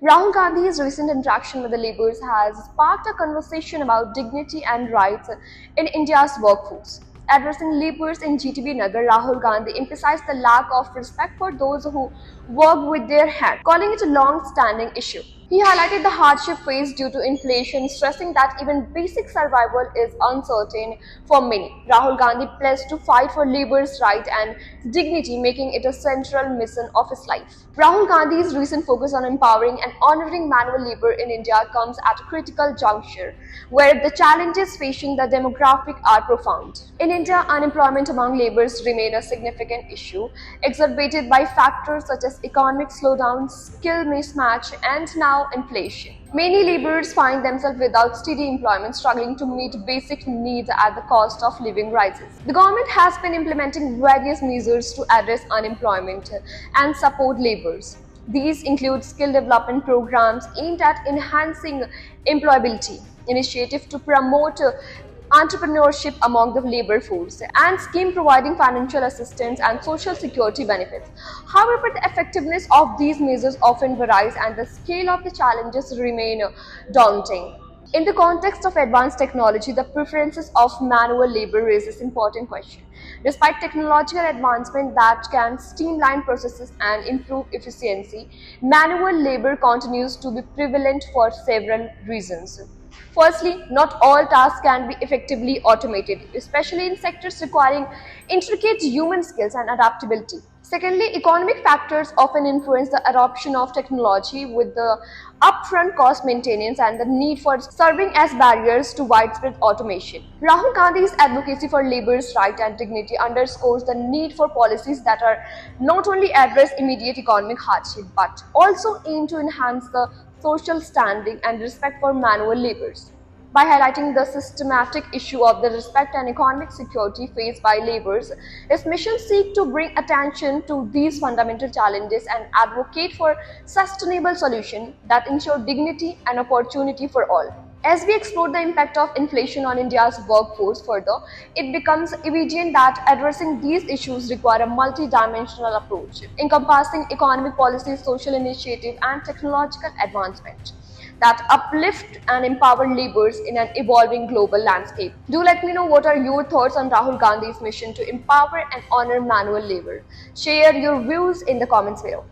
Rahul Gandhi's recent interaction with the labourers has sparked a conversation about dignity and rights in India's workforce. Addressing labourers in GTB Nagar, Rahul Gandhi emphasized the lack of respect for those who work with their hands, calling it a long-standing issue. He highlighted the hardship faced due to inflation, stressing that even basic survival is uncertain for many. Rahul Gandhi pledged to fight for labour's right and dignity, making it a central mission of his life. Rahul Gandhi's recent focus on empowering and honouring manual labour in India comes at a critical juncture, where the challenges facing the demographic are profound. In India, unemployment among labourers remains a significant issue, exacerbated by factors such as economic slowdown, skill mismatch, and now inflation. Many labourers find themselves without steady employment, struggling to meet basic needs at the cost of living rises. The government has been implementing various measures to address unemployment and support labourers. These include skill development programs aimed at enhancing employability, initiatives to promote entrepreneurship among the labor force, and scheme providing financial assistance and social security benefits. However, the effectiveness of these measures often varies and the scale of the challenges remain daunting. In the context of advanced technology, the preferences of manual labor raises important question. Despite technological advancement that can streamline processes and improve efficiency, manual labor continues to be prevalent for several reasons. Firstly, not all tasks can be effectively automated, especially in sectors requiring intricate human skills and adaptability. Secondly, economic factors often influence the adoption of technology, with the upfront cost maintenance and the need for serving as barriers to widespread automation. Rahul Gandhi's advocacy for labor's right and dignity underscores the need for policies that are not only address immediate economic hardship but also aim to enhance the social standing and respect for manual laborers. By highlighting the systematic issue of the respect and economic security faced by laborers, its mission seeks to bring attention to these fundamental challenges and advocate for sustainable solutions that ensure dignity and opportunity for all. As we explore the impact of inflation on India's workforce further, it becomes evident that addressing these issues require a multi-dimensional approach, encompassing economic policies, social initiative, and technological advancement that uplift and empower laborers in an evolving global landscape. Do let me know what are your thoughts on Rahul Gandhi's mission to empower and honor manual labor. Share your views in the comments below.